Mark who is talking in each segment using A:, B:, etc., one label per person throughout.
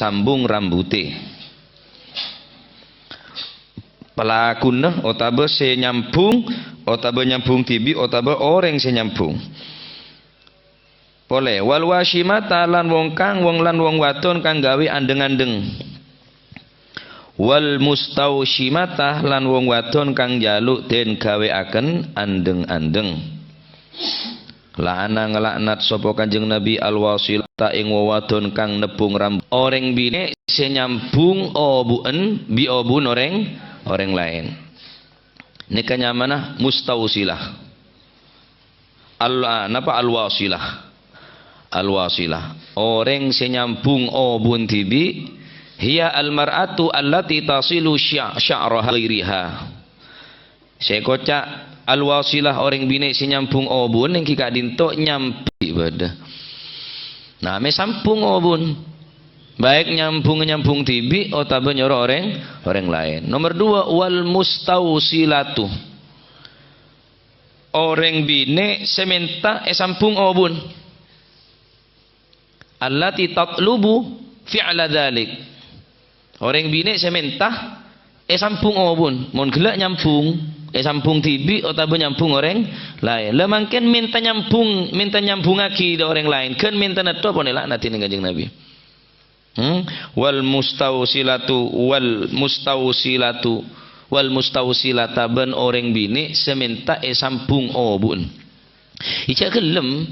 A: sambung rambuté. Pelakuna otaba se nyambung, otaba nyambung tibi, otaba orang se nyambung. Boleh. Wal wasimata lan wong lan wong wadon kang gawe andeng-andeng. Wal mustausimata lan wong wadon kang jaluk den gaweaken andeng-andeng. La'ana ngelaknat sapa Kanjeng Nabi alwasilata ing wadon kang nebung rambut. Orang bine se nyambung obuen bi obun orang lain. Nikahnya mana? Mustausilah. Alwasilah. Alwasilah. Orang se nyambung obun tibi hiya almar'atu allati tasilu sya'raha ghairiha. Saya kocak alwasilah orang bine se nyambung obun yang kika dinto nyampi bada. Nah, me sampung obun. Baik nyambung tibi atau nyoro orang lain. Nomor 2 wal mustausilatu. Orang bine sementa sampung obun. Allati tatlubu fi'la dzalik. Orang bine sementa sampung obun, mon gelak nyambung, sampung tibi atau nyambung orang lain. Lah mangken minta nyambung lagi do orang lain. Kan minta neto pon laknat ning Kanjeng Nabi. Wal mustausilatu wal mustausilata ben orang bine sementa sampung obun. Ijak gelem.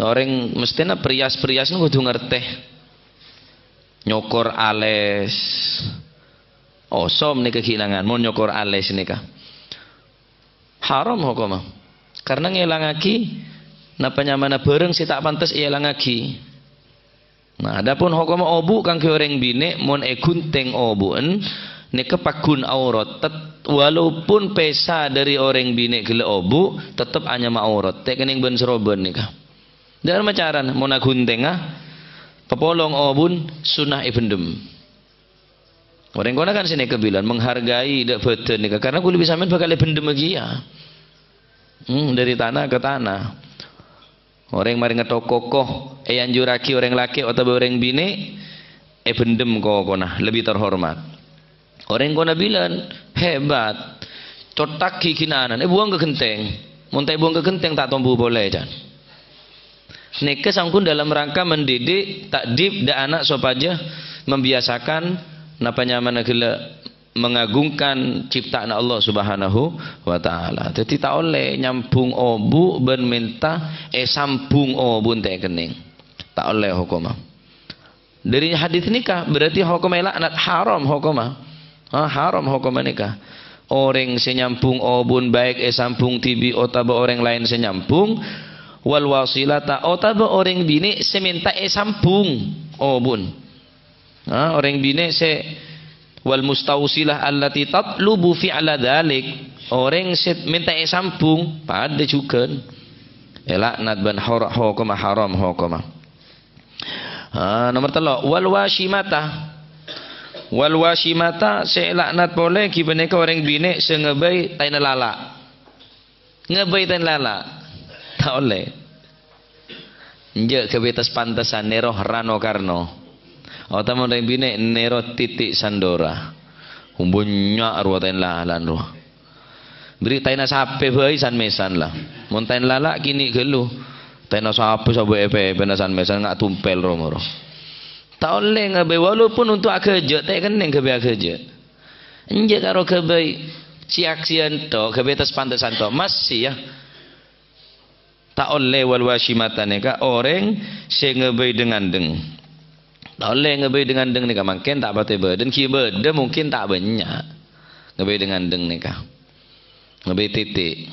A: Orang mestinya perias-perias nu kudu ngerteh. Nyokor ales. Osom nih kehilangan, mau nyokor ales nikah. Haram hukumah. Karena ngelangaki napa nyamana bareng si tak pantas ngelangaki. Nah, adapun hukumah obu kang ke orang bine mon gunting obuen nika pakun aurat walaupun pesa dari orang bine gele obu tetap hanya aurat. Tek kening ben seroben nikah. Dalam macaran mona gunting pepolong obun sunah ibendem. Orang kona kan sini kebilan menghargai dak beten nikah karena kulit bisa main bakal ibendem lagi ya. Dari tanah ke tanah. Orang mari ngetok kokoh anjuraki orang laki atau orang bini ibendem kona lebih terhormat. Orang kona bilang hebat. Cotak kinanan buang ke genteng. Montai buang ke genteng tak tombu boleh jan. Nikah sangkun dalam rangka mendidik takdib dan anak sopaja membiasakan napa nyaman gila mengagungkan ciptaan Allah Subhanahu wa taala. Jadi tak oleh nyambung obu ben minta sambung obun teh kening. Tak oleh hukumah. Dari hadis nikah berarti hukumnya laknat haram hukumah. Haram hukumah nikah. Orang senyambung obun baik sambung tibi atau orang lain senyambung wal wasilata otaba orang bini seminta sambung obun. Orang bini se wal mustausilah allati tatlubu fi'la dzalik. Orang se minta sambung pada juga. Laknat ban hukumah haram hukumah. Nomor 3 wal wasimata. Wal wasimata se laknat boleh ki beneka orang bini se ngebay taina lala. Ngebay taina lala. Tak oleh. Nje kebetas pantasan nero rano karno. Atau orang bine nero titik sandora. Humbunya arwatain lalan roh. Beri taina sape bayi san mesan lah. Montain lala kini gelu. Taina sape sabu epe penasan mesan ngak tumpel roh. Tak oleh ngabe walaupun untuk akeje tak keneng kebe akeje. Nje karo kebe ciak-cian to kebetas pantasan to masih ya. Tak oleh wal wasimata nika orang se ngebei dengan deng. Tak oleh ngebei dengan deng nika mungkin tak pate badan ki bede mungkin tak banyak. Ngebei dengan deng nika. Ngebei titik.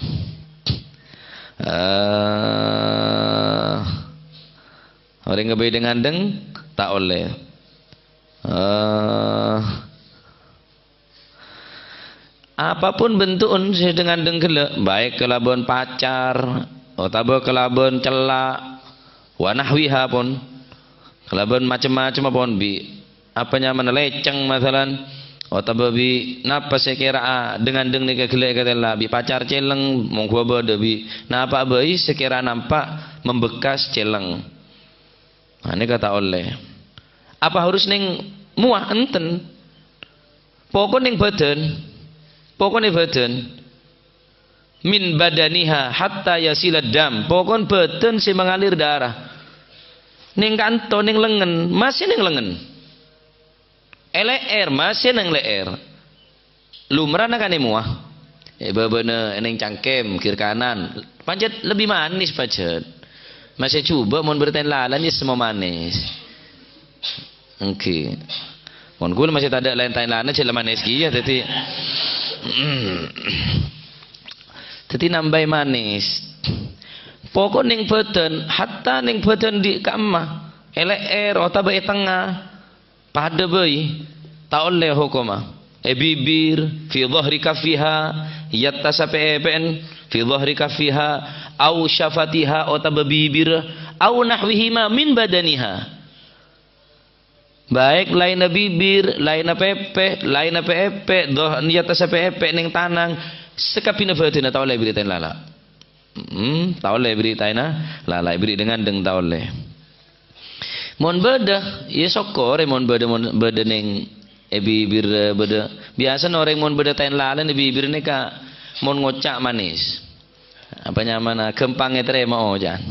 A: Orang ngebei dengan deng tak oleh. Apapun bentuk se dengan deng gele baik kelabuan pacar atau kelaban celak wanahwiha pun kelaban macam-macam pun bi apanya mana leceng masalan atau bi napa sekira dengan deng nika gelek katela bi pacar celeng monggo bade bi napa bayi sekira nampak membekas celeng. Ini kata oleh Apa harus ning muah enten. Pokok ning badan. Pokok ning badan. Min badaniha hatta yasilad dam. Pokok badan sing mengalir darah. Ning kanto ning lengan, masih ning lengan. LR masih ning leer. Lumrah kan muah. Babana ning cangkem kiri kanan. Pancet lebih manis pancet. Masih coba mau bertain lalan ya semua manis. Oke. Mon gula masih tak ada lain tain lalan cila manis ya tadi. Tadi nambah manis. Pokok ning badan hatta ning badan di kamah. LR otak bae tengah. Pada bayi tak oleh hukuma. Bibir fi dhahri kafiha yattasape pen fi dhahri kafiha au syafatiha otak bibir au nahwihima min badaniha. Baik lain bibir, lain pepe, lain pepe, doh yattasape pen ning tanang sekapina badan tak oleh beritain lala. Tak oleh beritain lala beri dengan deng tak oleh. Mon beda, ya sokor mon beda ning bibir beda. Biasa orang mon beda tain lalan bibir ni ka mon ngocak manis. Apa nyaman kempangnya terima ojan.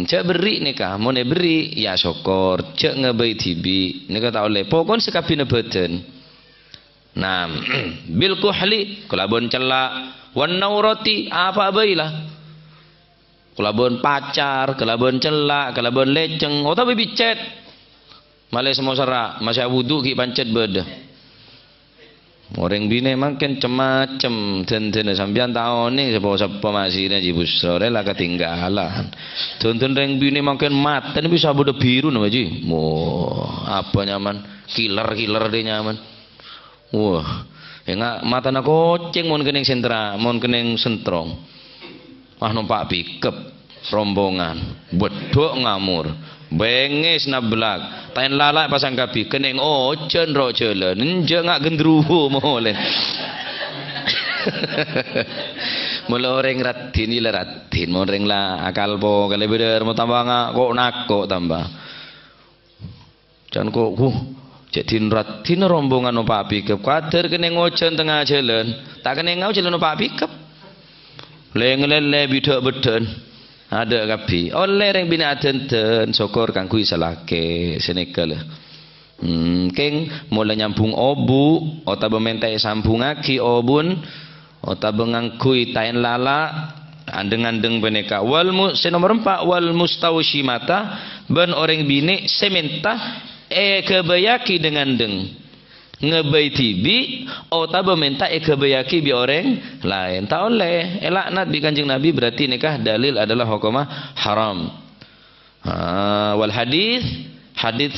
A: Cek beri ni ka mon beri ya sokor. Cek ngebei tibi ni ka tak oleh. Pokon sekapina badan. Nah, bil kuhli kelabon celak wan naurati apa bailah. Kelabon pacar, kelabon celak, kelabon leceng, atau bibicet. Malai semua serak, masih wudu ki pancet beda. Orang bine makin cemacem, ten sambian tahun ni siapa masih ni jibus sore lah ketinggalan. Tonton orang bine makin mata ni bisa bodoh biru nama ji. Wah, apa nyaman, killer dia nyaman. Wah, enggak mata nak koceng, mon kening sentra, mon kening sentrong. Numpak pikep rombongan bedok ngamur bengis nablak tain lalak pasang kapi kening ojen ro jalan nje ngak gendruwo molen mula orang ratin ila ratin orang lah akal po kali beder mau tambah ngak kok nakok tambah jangan kok jadi ratin rombongan numpak pikep kader kening ojen tengah jalan tak kening ngau jalan numpak pikep lele bidak beden ada kapi oleh yang bina aden sokor kangkui salake senekal keng mulai nyambung obu otak bementai sambung aki obun otak bengangkui tain lala andeng beneka wal nomor 4 wal mustawshimata ben orang bini sementa kebayaki dengan deng ngebay tibi otak meminta kebayaki bi orang lain tak oleh elaknat bi kanjeng Nabi berarti nikah dalil adalah hukumah haram. Wal hadis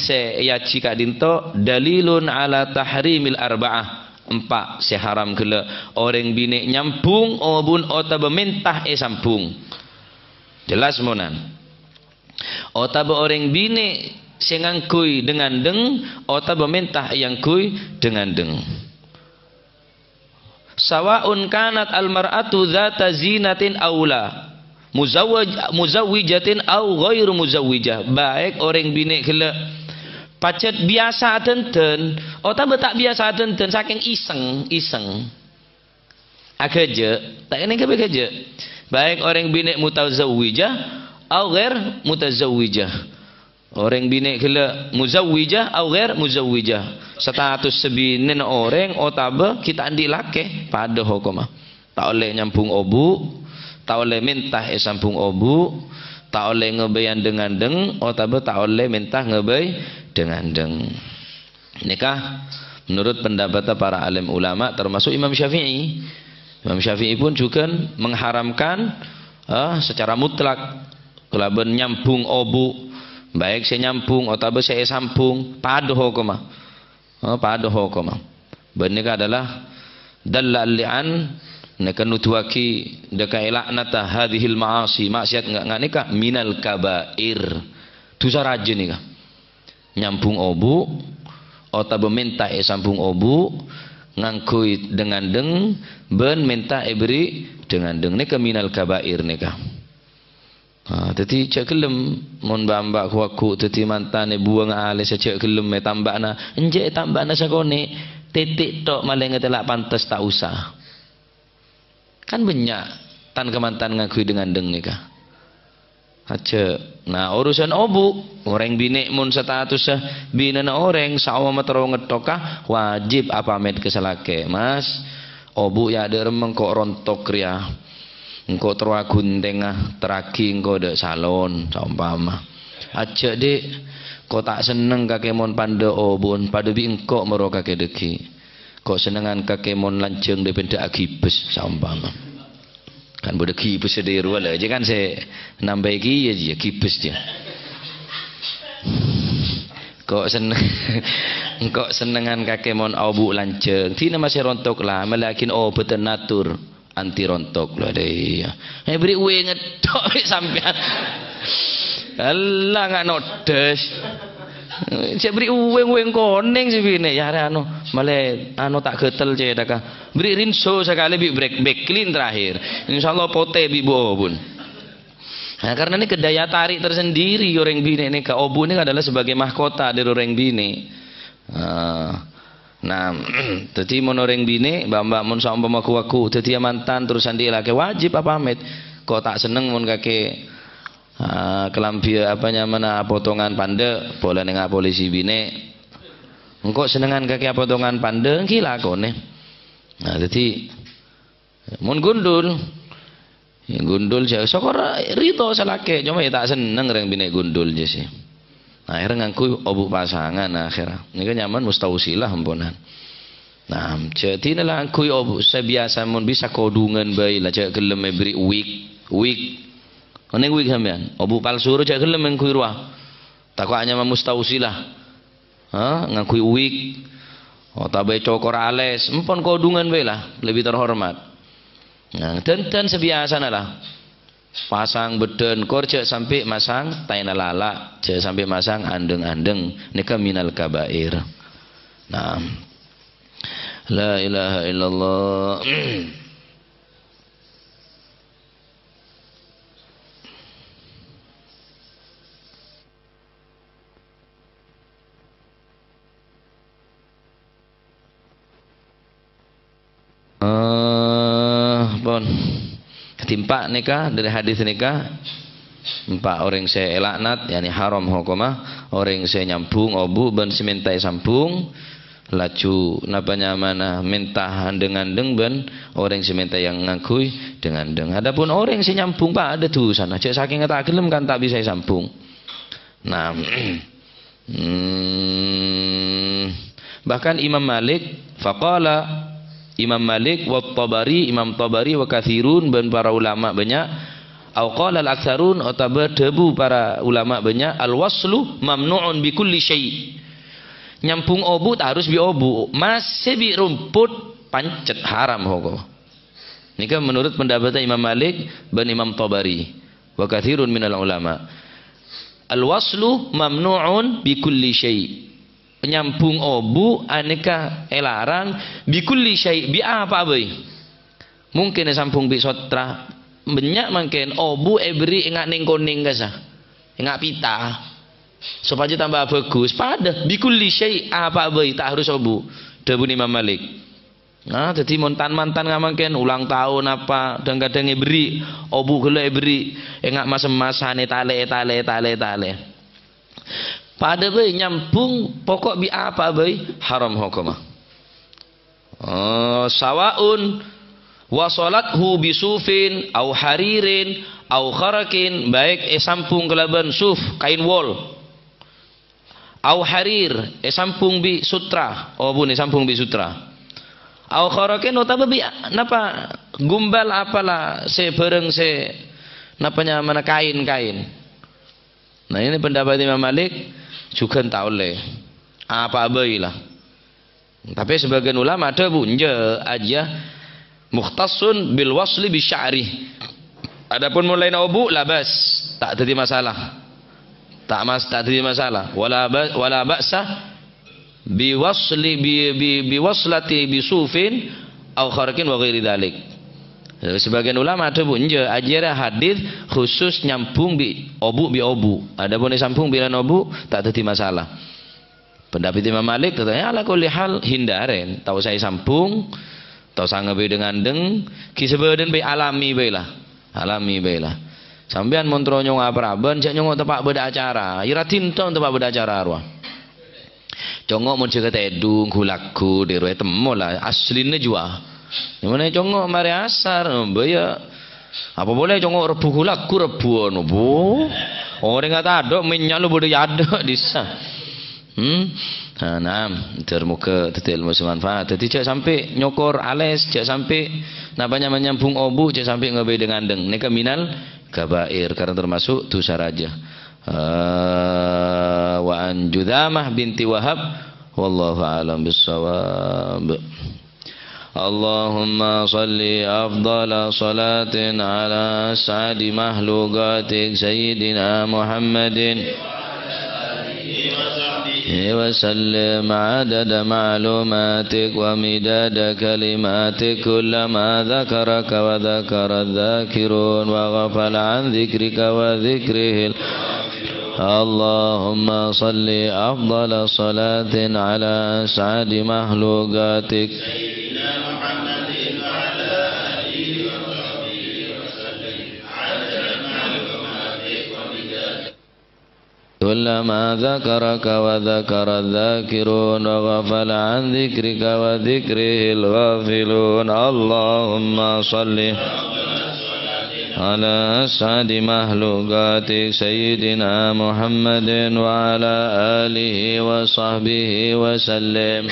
A: se ya cika dinto dalilun ala tahrimil arba'ah 4 se haram gela orang bini nyampung obun otak meminta sambung jelas monan otak orang bini sengangkui dengan deng otak meminta yang kui dengan deng sawaun kanat almar'atu dzata zinatin aula muzawwijatin au ghairu muzawwijah baik orang bini gele pacet biasa tenten otak betak biasa tenten saking iseng agaje tak ini kebegaje baik orang bini mutazawwijah au ghair mutazawwijah. Orang bini kela muzawwijah atau ghair muzawwijah. Status sebinin orang otabe kita andi lake pada hukumah. Tak oleh nyampung obu, tak oleh minta sambung obu, tak oleh ngebayan dengan deng, otabe tak oleh minta ngebay dengan deng. Nikah menurut pendapat para alim ulama termasuk Imam Syafi'i. Imam Syafi'i pun juga mengharamkan secara mutlak kalau nyambung obu baik saya nyambung atau saya sambung pada hukumah benika adalah dalal li'an neka nutuaki deka ilaknata hadhil ma'asi maksiat enggak nikah minal kabair dosa rajin nikah nyambung obu atau minta sambung obu ngangkui dengan deng ben minta beri dengan deng nikah minal kabair nikah Dadi cek gelem mun mbak kuwaku dadi mantane buang alis cek gelem tambakna enjek tambakna sakone titik tok malah ngetelak pantes tak usah. Kan banyak tan kemantan ngakui dengan deng nikah. Aja. Nah urusan obu orang bini mun status bina orang sawa matero ngetokah wajib apa med keselake mas obu ya ada remeng kok rontok ria engko terwagun tengah teragi engko de salon saumpama aja dek kok tak seneng kakek mon pande obun pada bi engko mero kakek deki kok senengan kakek mon lanceng de pendak agibes saumpama kan bodoh kibes sederu lah je kan saya nambah lagi ya je kibes dia kok seneng kok senengan kakek mon abu lanceng tina masih rontok lah melakin betul natur anti rontok lah deh beri uwe ngetok sampean Allah nggak nodes saya beri uweng koneng sih bini ya anu malah anu tak getel je dah beri rinso sekali bi break clean terakhir insyaallah pote bi obun nah karena ini kedaya tarik tersendiri orang bini ini ke obun ini adalah sebagai mahkota dari orang bini nah jadi mon orang bini mbak mon saumpama waku jadi mantan terusan dia laki wajib apa pamit kok tak seneng mon kakek kelambi apanya mana potongan pande boleh nengah polisi bine engkau senengan kaki potongan pande gila kone nah jadi mun gundul ya gundul saya sokor rito salake cuma ya tak seneng reng bine gundul je sih nah akhirnya ngangku obu pasangan akhirnya ini kan nyaman mustausilah ampunan nah jadi inilah ngangku obu saya biasa mun bisa kodungan bayi lah cak gelem beri week Neng wig sampean, obu palsu cak gelem ngakui ruah. Takutnya mah mustausilah. Ngakui wig. Tabai cokor ales, empon kodungan bae lah, lebih terhormat. Nah, dan sebiasana lah. Pasang beden kor cak sampai masang taina lala, cak sampai masang andeng-andeng, nika minal kabair. Nah. La ilaha illallah. Bon ketimpa nikah dari hadis nikah empat orang saya elaknat yani haram hukumah orang saya nyambung obu ben semintai sambung laju napanya mana minta handeng-handeng ben orang seminta yang ngakui dengan deng adapun orang saya nyambung pak ada tuh sana cek saking tak gelem kan tak bisa sambung nah bahkan Imam Malik faqala Imam Malik wa Tabari, Imam Tabari wa kathirun dan para ulama banyak. Au qala al-aktsarun atau berdebu para ulama banyak al-waslu mamnu'un bi kulli syai. Nyampung obu tak harus bi obu, masih bi rumput pancet haram hukum. Ini kan menurut pendapat Imam Malik dan Imam Tabari wa kathirun minal ulama. Al-waslu mamnu'un bi kulli syai. Penyampung obu aneka elarang bikulli syai bi apa boy mungkin sampung bi sotra banyak mungkin obu ebri ingat ning koning kasah ingat pita supaya tambah bagus pada bikulli syai apa boy tak harus obu debu Imam Malik nah jadi mantan ngamangken ulang tahun apa dan kadang ebri obu gelo ebri ingat mas-masane tale pada bayi nyampung pokok bi apa bayi haram hukumah sawaun wasolathu bisufin au haririn au kharakin baik sampung kelaban suf kain wol au harir sampung bi sutra bun sampung bi sutra au kharakin utama bi napa gumbal apalah se bareng se napanya mana kain nah ini pendapat Imam Malik juga tak oleh apa baiklah tapi sebagian ulama ada bunja aja mukhtasun bil wasli bi sya'ri adapun mulai obu labas tak jadi masalah tak jadi masalah wala ba'sa bi wasli bi waslati bi sufin au kharakin wa ghairi dzalik Sebagian ulama ada pun je ajaran hadis khusus nyambung bi obu. Adapun sambung bila obu tak ada masalah. Pendapat Imam Malik katanya ala kulli hal hindaren. Tahu saya sambung, tahu saya ngabe dengan deng, kisebeden be alami baelah. Alami baelah. Sampean montro nyong apraben, jak nyong tempat beda acara. Ira tinta tempat beda acara arwah. Congok mun jaga tedung gulaku di ruwe temo lah asline jua. Gimana congok mari asar ya apa boleh congok rebu gulaku rebuan bu orang kata ada minyak lu bodoh ada disa nah termuka tetel manfaat jadi cak sampai nyokor ales cak sampai napanya menyambung obu cak sampai ngebe dengan deng neka minal kabair karena termasuk dosa raja wa an Judamah binti Wahab wallahu a'lam bissawab. Allahumma salli afdala salatin ala as'adi mahlukatik Sayyidina Muhammadin wa sallim adada ma'lumatik wa midada kalimatik kullama dhakaraka wa dhakara dhakirun wa ghafala an dhikrika wa dhikrihil Allahumma salli afdala salatin ala as'adi mahlukatik كلما ذكرك وذكر الذاكرون وغفل عن ذكرك وذكره الغافلون اللهم صل على أسعد مخلوقاتك سيدنا محمد وعلى آله وصحبه وسلم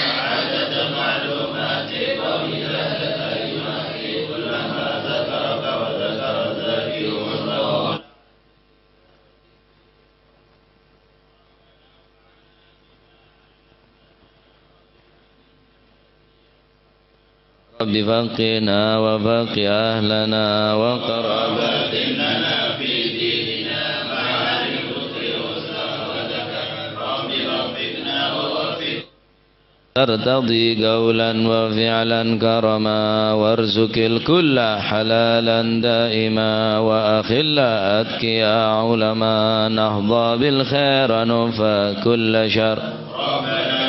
A: رب فقنا وفق أهلنا وقراباتنا في ديننا مع الكفر والسعادة رب وفقنا ووفق ترتضي قولا وفعلا كرما وارزق الكل حلالا دائما وأخل أتقيا علما نهضى بالخير ننفى كل شر ربنا